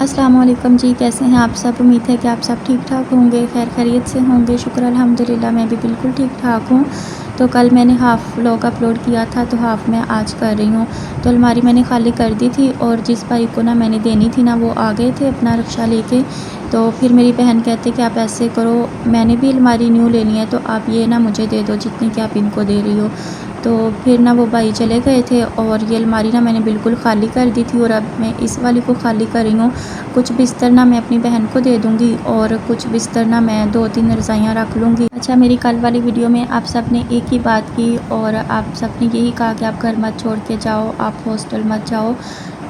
अस्सलाम वालेकुम जी, कैसे हैं आप सब। उम्मीद है कि आप सब ठीक ठाक होंगे, खैर खैरियत से होंगे। शुक्र अल्हम्दुलिल्लाह मैं भी बिल्कुल ठीक ठाक हूँ। तो कल मैंने हाफ़ व्लॉग अपलोड किया था, तो हाफ़ मैं आज कर रही हूँ। तो अलमारी मैंने खाली कर दी थी और जिस भाई को ना मैंने देनी थी ना, वो आ गए थे अपना रिक्शा लेके। तो फिर मेरी बहन कहती कि आप ऐसे करो, मैंने भी अलमारी न्यू लेनी है, तो आप ये ना मुझे दे दो जितनी कि आप इनको दे रही हो। तो फिर ना वो भाई चले गए थे और ये अलमारी ना मैंने बिल्कुल ख़ाली कर दी थी और अब मैं इस वाली को ख़ाली कर रही हूँ। कुछ बिस्तर ना मैं अपनी बहन को दे दूँगी और कुछ बिस्तर ना मैं 2-3 रज़ाइयाँ रख लूँगी। अच्छा, मेरी कल वाली वीडियो में आप सब ने एक ही बात की और आप सब ने यही कहा कि आप घर मत छोड़ के जाओ, आप हॉस्टल मत जाओ।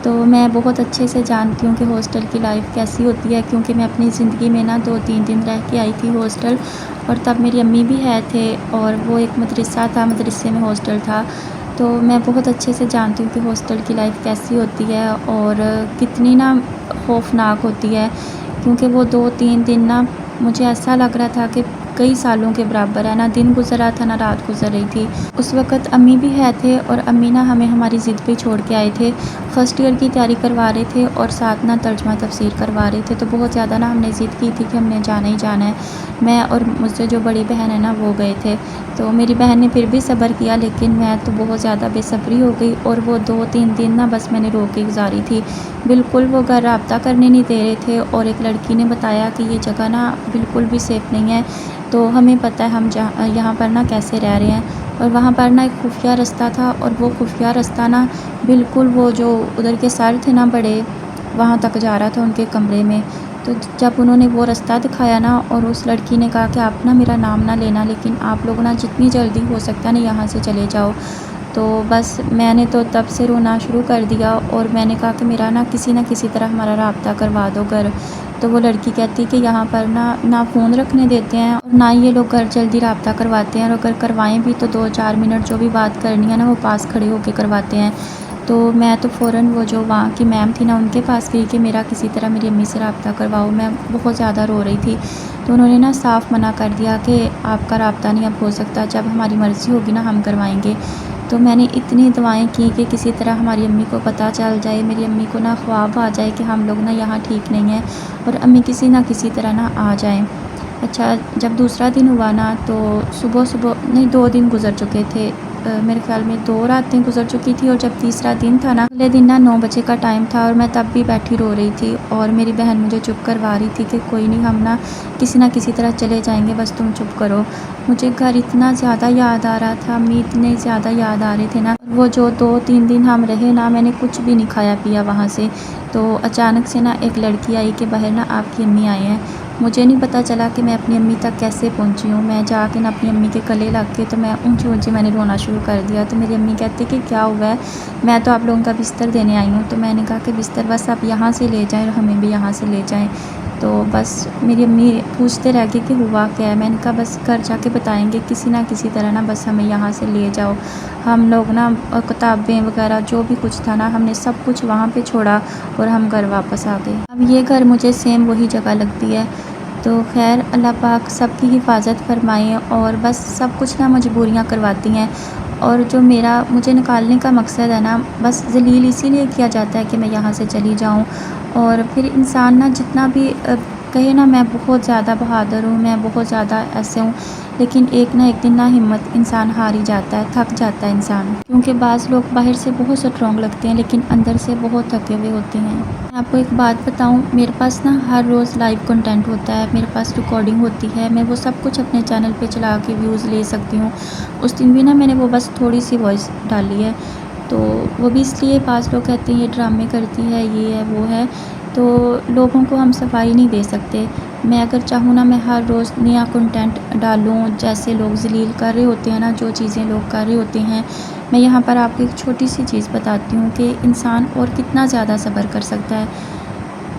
तो मैं बहुत अच्छे से जानती हूँ कि हॉस्टल की लाइफ़ कैसी होती है, क्योंकि मैं अपनी ज़िंदगी में ना 2-3 दिन रह के आई थी हॉस्टल। और तब मेरी अम्मी भी है थे और वो एक मदरसा था, मदरसे में हॉस्टल था। तो मैं बहुत अच्छे से जानती हूँ कि हॉस्टल की लाइफ़ कैसी होती है और कितनी ना खौफनाक होती है। क्योंकि वो 2-3 दिन ना मुझे ऐसा लग रहा था कि कई सालों के बराबर है, ना दिन गुज़र रहा था ना रात गुज़र रही थी। उस वक़्त अम्मी भी है थे और अम्मी ना हमें हमारी ज़िद पे छोड़ के आए थे। फ़र्स्ट ईयर की तैयारी करवा रहे थे और साथ ना तर्जुमा तफ़सीर करवा रहे थे। तो बहुत ज़्यादा ना हमने ज़िद की थी कि हमने जाना ही जाना है। मैं और मुझसे जो बड़ी बहन है ना, वो गए थे। तो मेरी बहन ने फिर भी सब्र किया, लेकिन मैं तो बहुत ज़्यादा बेसब्री हो गई और वो 2-3 दिन ना बस मैंने रो के गुज़ारी थी। बिल्कुल वो घर राब्ता करने नहीं दे रहे थे और एक लड़की ने बताया कि ये जगह ना बिल्कुल भी सेफ़ नहीं है। तो हमें पता है हम यहाँ पर ना कैसे रह रहे हैं। और वहाँ पर ना एक खुफिया रास्ता था और वो खुफिया रास्ता ना बिल्कुल वो जो उधर के सर थे ना बड़े, वहाँ तक जा रहा था उनके कमरे में। तो जब उन्होंने वो रास्ता दिखाया ना और उस लड़की ने कहा कि आप ना मेरा नाम ना लेना, लेकिन आप लोग ना जितनी जल्दी हो सकता है ना यहाँ से चले जाओ। तो बस मैंने तो तब से रोना शुरू कर दिया और मैंने कहा कि मेरा ना किसी तरह हमारा राब्ता करवा दो घर। तो वो लड़की कहती कि यहाँ पर ना फ़ोन रखने देते हैं और ना ये लोग घर जल्दी राब्ता करवाते हैं, और अगर करवाएं भी तो 2-4 मिनट जो भी बात करनी है ना, वो पास खड़े होके करवाते हैं। तो मैं तो फ़ौरन वो जो वहाँ की मैम थी ना, उनके पास गई कि मेरा किसी तरह मेरी अम्मी से राब्ता करवाओ। मैं बहुत ज़्यादा रो रही थी। तो उन्होंने ना साफ़ मना कर दिया कि आपका राब्ता नहीं अब हो सकता, जब हमारी मर्ज़ी होगी ना हम करवाएंगे। तो मैंने इतनी दुआएं की कि किसी तरह हमारी अम्मी को पता चल जाए, मेरी अम्मी को ना ख्वाब आ जाए कि हम लोग ना यहाँ ठीक नहीं हैं और अम्मी किसी ना किसी तरह ना आ जाएं। अच्छा, जब दूसरा दिन हुआ ना, तो सुबह नहीं, 2 दिन गुज़र चुके थे। मेरे ख़्याल में 2 रातें गुज़र चुकी थी और जब तीसरा दिन था ना, अगले दिन ना 9 बजे का टाइम था और मैं तब भी बैठी रो रही थी और मेरी बहन मुझे चुप करवा रही थी कि कोई नहीं, हम ना किसी तरह चले जाएंगे, बस तुम चुप करो। मुझे घर इतना ज़्यादा याद आ रहा था, अम्मी इतने ज़्यादा याद आ रहे थे ना। वो जो 2-3 दिन हम रहे ना, मैंने कुछ भी नहीं खाया पिया वहाँ से। तो अचानक से ना एक लड़की आई कि बाहर ना आपकी अम्मी आए हैं। मुझे नहीं पता चला कि मैं अपनी अम्मी तक कैसे पहुंची हूँ। मैं जाके ना अपनी अम्मी के गले लग के तो मैं ऊँची-ऊँची मैंने रोना शुरू कर दिया। तो मेरी अम्मी कहती कि क्या हुआ है? मैं तो आप लोगों का बिस्तर देने आई हूँ। तो मैंने कहा कि बिस्तर बस आप यहाँ से ले जाएँ और हमें भी यहाँ से ले जाएँ। तो बस मेरी अम्मी पूछते रह गई कि हुआ क्या है? मैंने कहा बस घर जाके बताएँगे, किसी ना किसी तरह ना बस हमें यहाँ से ले जाओ। हम लोग ना किताबें वगैरह जो भी कुछ था ना, हमने सब कुछ वहाँ पे छोड़ा और हम घर वापस आ गए। अब ये घर मुझे सेम वही जगह लगती है। तो खैर अल्लाह पाक सबकी हिफाजत फरमाए और बस सब कुछ ना मजबूरियाँ करवाती हैं। और जो मेरा मुझे निकालने का मकसद है ना, बस ज़लील इसीलिए किया जाता है कि मैं यहाँ से चली जाऊँ। और फिर इंसान ना जितना भी कहे ना मैं बहुत ज़्यादा बहादुर हूँ, मैं बहुत ज़्यादा ऐसे हूँ, लेकिन एक ना एक दिन ना हिम्मत इंसान हार ही जाता है, थक जाता है इंसान। क्योंकि बाज़ लोग बाहर से बहुत स्ट्रॉन्ग लगते हैं लेकिन अंदर से बहुत थके हुए होते हैं। मैं आपको एक बात बताऊँ, मेरे पास ना हर रोज़ लाइव कंटेंट होता है, मेरे पास रिकॉर्डिंग होती है, मैं वो सब कुछ अपने चैनल पे चला के व्यूज़ ले सकती हूँ। उस दिन भी ना मैंने वो बस थोड़ी सी वॉइस डाली है। तो वो भी इसलिए पास लोग कहते हैं ये ड्रामे करती है, ये है वो है। तो लोगों को हम सफाई नहीं दे सकते। मैं अगर चाहूँ ना, मैं हर रोज़ नया कंटेंट डालूँ, जैसे लोग ज़लील कर रहे होते हैं ना, जो चीज़ें लोग कर रहे होते हैं। मैं यहाँ पर आपको एक छोटी सी चीज़ बताती हूँ कि इंसान और कितना ज़्यादा सब्र कर सकता है।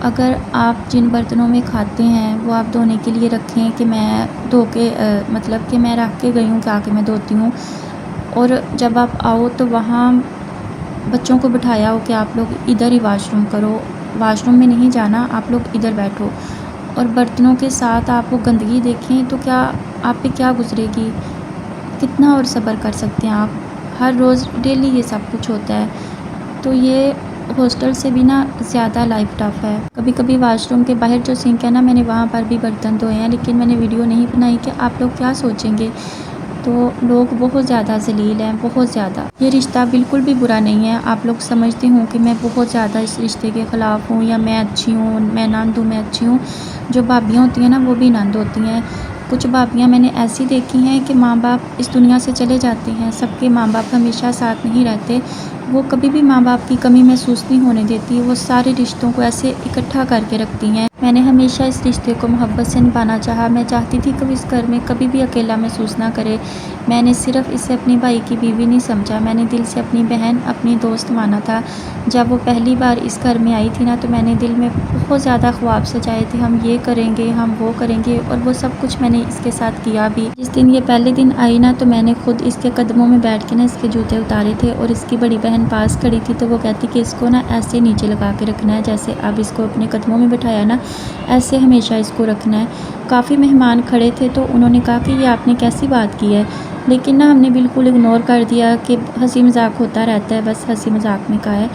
अगर आप जिन बर्तनों में खाते हैं वो आप धोने के लिए रखें कि मैं धो के मतलब कि मैं रख के गई हूँ कि आके मैं धोती हूँ, और जब आप आओ तो वहाँ बच्चों को बिठाया हो कि आप लोग इधर ही वॉशरूम करो, वॉशरूम में नहीं जाना, आप लोग इधर बैठो, और बर्तनों के साथ आप वो गंदगी देखें तो क्या आप पे क्या गुजरेगी? कितना और सब्र कर सकते हैं आप? हर रोज़ डेली ये सब कुछ होता है। तो ये हॉस्टल से भी ना ज़्यादा लाइफ टफ है। कभी कभी वॉशरूम के बाहर जो सिंक है ना, मैंने वहाँ पर भी बर्तन धोए हैं, लेकिन मैंने वीडियो नहीं बनाई कि आप लोग क्या सोचेंगे। तो लोग बहुत ज़्यादा ज़लील हैं, बहुत ज़्यादा। ये रिश्ता बिल्कुल भी बुरा नहीं है। आप लोग समझते हों कि मैं बहुत ज़्यादा इस रिश्ते के ख़िलाफ़ हूँ, या मैं अच्छी हूँ, मैं नंद हूँ, मैं अच्छी हूँ। जो भाभियाँ होती हैं ना, वो भी नंद होती हैं। कुछ भाभियाँ मैंने ऐसी देखी हैं कि माँ बाप इस दुनिया से चले जाते हैं, सबके माँ बाप हमेशा साथ नहीं रहते। वो कभी भी माँ बाप की कमी महसूस नहीं होने देती। वो सारे रिश्तों को ऐसे इकट्ठा करके रखती हैं। मैंने हमेशा इस रिश्ते को मोहब्बत से निभाना चाहा। मैं चाहती थी कि इस घर में कभी भी अकेला महसूस ना करे। मैंने सिर्फ़ इसे अपनी भाई की बीवी नहीं समझा, मैंने दिल से अपनी बहन, अपनी दोस्त माना था। जब वो पहली बार इस घर में आई थी ना, तो मैंने दिल में बहुत ज़्यादा ख्वाब सजाए थे, हम ये करेंगे, हम वो करेंगे, और वो सब कुछ मैंने इसके साथ किया भी। जिस दिन ये पहले दिन आई ना, तो मैंने खुद इसके कदमों में बैठ के ना इसके जूते उतारे थे, और इसकी बड़ी बहन पास खड़ी थी, तो वो कहती कि इसको ना ऐसे नीचे लगा के रखना है, जैसे अब इसको अपने कदमों में बिठाया ना, ऐसे हमेशा इसको रखना है। काफ़ी मेहमान खड़े थे, तो उन्होंने कहा कि ये आपने कैसी बात की है, लेकिन ना हमने बिल्कुल इग्नोर कर दिया कि हंसी मजाक होता रहता है, बस हंसी मजाक में कहा है।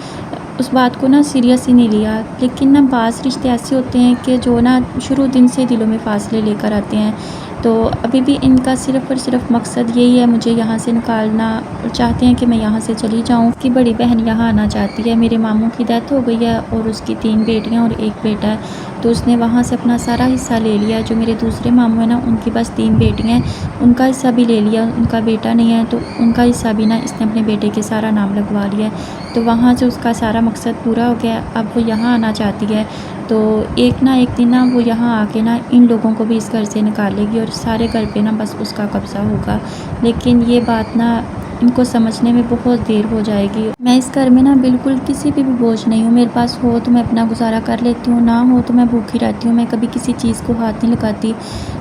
उस बात को ना सीरियस ही नहीं लिया। लेकिन ना बाज़ रिश्ते ऐसे होते हैं कि जो ना शुरू दिन से दिलों में फासले लेकर आते हैं। तो अभी भी इनका सिर्फ़ और सिर्फ मकसद यही है, मुझे यहाँ से निकालना, और चाहते हैं कि मैं यहाँ से चली जाऊँ। उसकी बड़ी बहन यहाँ आना चाहती है। मेरे मामू की डेथ हो गई है, और उसकी 3 बेटियाँ और 1 बेटा है, तो उसने वहाँ से अपना सारा हिस्सा ले लिया। जो मेरे दूसरे मामू हैं ना, उनकी बस 3 बेटियाँ हैं, उनका हिस्सा भी ले लिया। उनका बेटा नहीं है, तो उनका हिस्सा भी ना इसने अपने बेटे के सारा नाम लगवा लिया है। तो वहाँ से उसका सारा मकसद पूरा हो गया। अब वो यहाँ आना चाहती है, तो एक ना एक दिन ना वो यहाँ आके ना इन लोगों को भी इस घर से निकालेगी, और सारे घर पे ना बस उसका कब्ज़ा होगा। लेकिन ये बात ना इनको समझने में बहुत देर हो जाएगी। मैं इस घर में ना बिल्कुल किसी पे भी बोझ नहीं हूँ। मेरे पास हो तो मैं अपना गुजारा कर लेती हूँ, ना हो तो मैं भूखी रहती हूँ। मैं कभी किसी चीज़ को हाथ नहीं लगाती,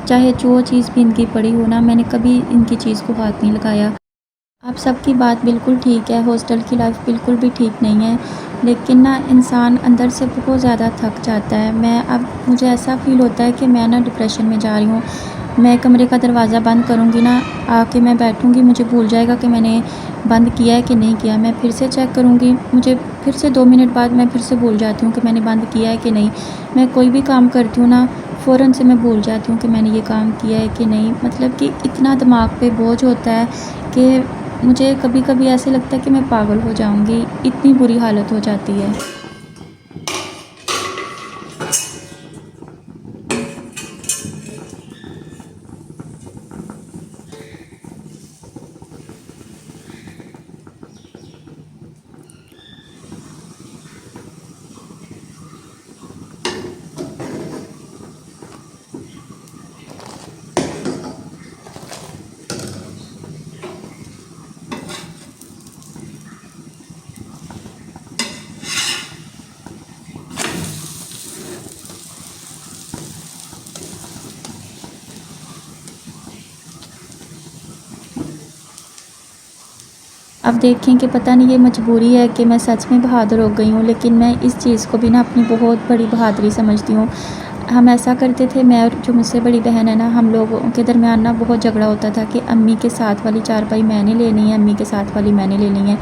चाहे जो चीज़ भी इनकी पड़ी हो ना, मैंने कभी इनकी चीज़ को हाथ नहीं लगाया। आप सबकी बात बिल्कुल ठीक है, हॉस्टल की लाइफ बिल्कुल भी ठीक नहीं है, लेकिन ना इंसान अंदर से बहुत ज़्यादा थक जाता है। अब मुझे ऐसा फ़ील होता है कि मैं ना डिप्रेशन में जा रही हूँ। मैं कमरे का दरवाज़ा बंद करूँगी ना, आके मैं बैठूँगी, मुझे भूल जाएगा कि मैंने बंद किया है कि नहीं किया। मैं फिर से चेक करूँगी, मुझे फिर से 2 मिनट बाद मैं फिर से भूल जाती हूँ कि मैंने बंद किया है कि नहीं। मैं कोई भी काम करती हूँ ना, फ़ौरन से मैं भूल जाती हूँ कि मैंने ये काम किया है कि नहीं। मतलब कि इतना दिमाग पे बोझ होता है कि मुझे कभी-कभी ऐसे लगता है कि मैं पागल हो जाऊँगी, इतनी बुरी हालत हो जाती है। अब देखें कि पता नहीं ये मजबूरी है कि मैं सच में बहादुर हो गई हूँ, लेकिन मैं इस चीज़ को भी ना अपनी बहुत बड़ी बहादुरी समझती हूँ। हम ऐसा करते थे, मैं और जो मुझसे बड़ी बहन है ना, हम लोगों के दरमियान ना बहुत झगड़ा होता था कि अम्मी के साथ वाली चारपाई मैंने लेनी है, अम्मी के साथ वाली मैंने लेनी है।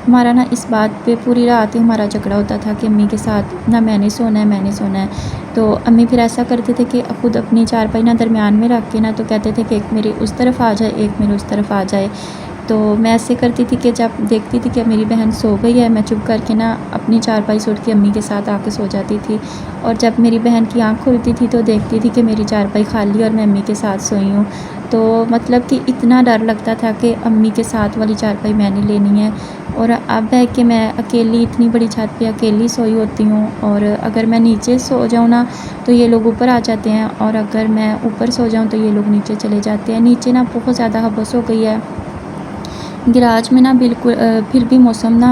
हमारा ना इस बात पे पूरी रात ही हमारा झगड़ा होता था कि अम्मी के साथ ना मैंने सोना है, मैंने सोना है। तो अम्मी फिर ऐसा करते थे कि खुद अपनी चारपाई ना दरमियान में रख के ना, तो कहते थे कि एक मेरी उस तरफ आ जाए, एक मेरी उस तरफ आ जाए। तो मैं ऐसे करती थी कि जब देखती थी कि अब मेरी बहन सो गई है, मैं चुप करके ना अपनी चारपाई सुट के अम्मी के साथ आके सो जाती थी। और जब मेरी बहन की आँख खुलती थी, तो देखती थी कि मेरी चारपाई खाली और मैं अम्मी के साथ सोई हूँ। तो मतलब कि इतना डर लगता था कि अम्मी के साथ वाली चारपाई मैंने लेनी है। और अब है कि मैं अकेली इतनी बड़ी छत पे अकेली सोई होती हूँ, और अगर मैं नीचे सो जाऊँ ना, तो ये लोग ऊपर आ जाते हैं, और अगर मैं ऊपर सो जाऊँ तो ये लोग नीचे चले जाते हैं। नीचे ना बहुत ज़्यादा हबस हो गई है। गैराज में ना बिल्कुल फिर भी मौसम ना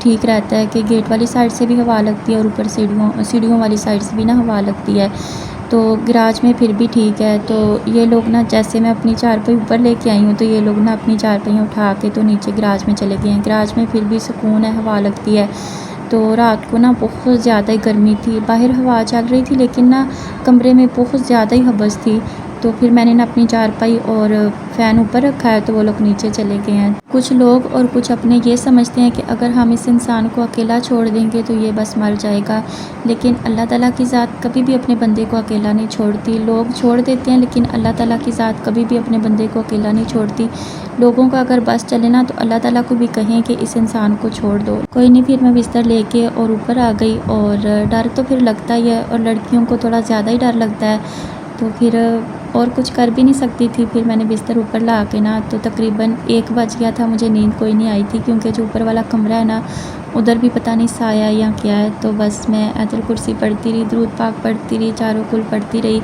ठीक रहता है कि गेट वाली साइड से भी हवा लगती है, और ऊपर सीढ़ियों वाली साइड से भी ना हवा लगती है। तो गैराज में फिर भी ठीक है। तो ये लोग ना, जैसे मैं अपनी चारपाई ऊपर लेके आई हूँ, तो ये लोग ना अपनी चारपाइयाँ उठा के तो नीचे गैराज में चले गए हैं। गैराज में फिर भी सुकून है, हवा लगती है। तो रात को ना बहुत ज़्यादा ही गर्मी थी, बाहर हवा चल रही थी, लेकिन ना कमरे में बहुत ज़्यादा ही हबस थी। तो फिर मैंने ना अपनी चारपाई और फ़ैन ऊपर रखा है, तो वो लोग नीचे चले गए हैं। कुछ लोग और कुछ अपने ये समझते हैं कि अगर हम इस इंसान को अकेला छोड़ देंगे तो ये बस मर जाएगा, लेकिन अल्लाह ताला की ज़ात कभी भी अपने बंदे को अकेला नहीं छोड़ती। लोग छोड़ देते हैं, लेकिन अल्लाह ताला की ज़ात कभी भी अपने बंदे को अकेला नहीं छोड़ती। लोगों का अगर बस चले ना तो अल्लाह ताला को भी कहें कि इस इंसान को छोड़ दो। कोई नहीं, फिर मैं बिस्तर लेके और ऊपर आ गई, और डर तो फिर लगता ही है, और लड़कियों को थोड़ा ज़्यादा ही डर लगता है, तो फिर और कुछ कर भी नहीं सकती थी। फिर मैंने बिस्तर ऊपर ला के ना, तो तकरीबन 1 बज गया था, मुझे नींद कोई नहीं आई थी, क्योंकि जो ऊपर वाला कमरा है ना, उधर भी पता नहीं साया या क्या है। तो बस मैं आयतुल कुर्सी पढ़ती रही, दुरूद पाक पढ़ती रही, चारों कुल पढ़ती रही,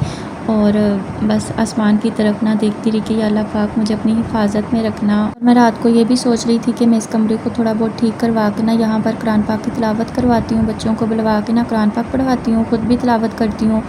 और बस आसमान की तरफ ना देखती रही कि या अल्लाह पाक मुझे अपनी हिफाजत में रखना। मैं रात को ये भी सोच रही थी कि मैं इस कमरे को थोड़ा बहुत ठीक करवा के ना यहाँ पर कुरान पाक की तिलावत करवाती हूँ, बच्चों को बुलवा के ना कुरान पाक पढ़वाती हूँ, ख़ुद भी तिलावत करती हूँ,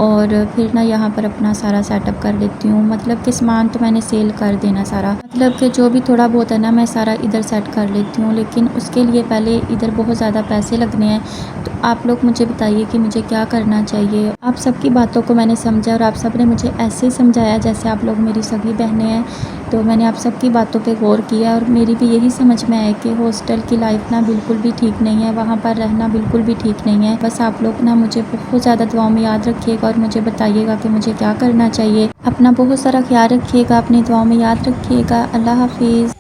और फिर ना यहाँ पर अपना सारा सेटअप कर लेती हूँ। मतलब कि सामान तो मैंने सेल कर देना सारा, मतलब कि जो भी थोड़ा बहुत है ना मैं सारा इधर सेट कर लेती हूँ, लेकिन उसके लिए पहले इधर बहुत ज़्यादा पैसे लगने हैं। तो आप लोग मुझे बताइए कि मुझे क्या करना चाहिए। आप सबकी बातों को मैंने समझा, और आप सब ने मुझे ऐसे ही समझाया जैसे आप लोग मेरी सगी बहनें हैं। तो मैंने आप सबकी बातों पे गौर किया, और मेरी भी यही समझ में आया कि हॉस्टल की लाइफ ना बिल्कुल भी ठीक नहीं है, वहाँ पर रहना बिल्कुल भी ठीक नहीं है। बस आप लोग ना मुझे बहुत ज़्यादा दुआओं में याद रखिएगा, और मुझे बताइएगा कि मुझे क्या करना चाहिए। अपना बहुत सारा ख्याल रखिएगा, अपनी दुआओं में याद रखिएगा। अल्लाह हाफिज़।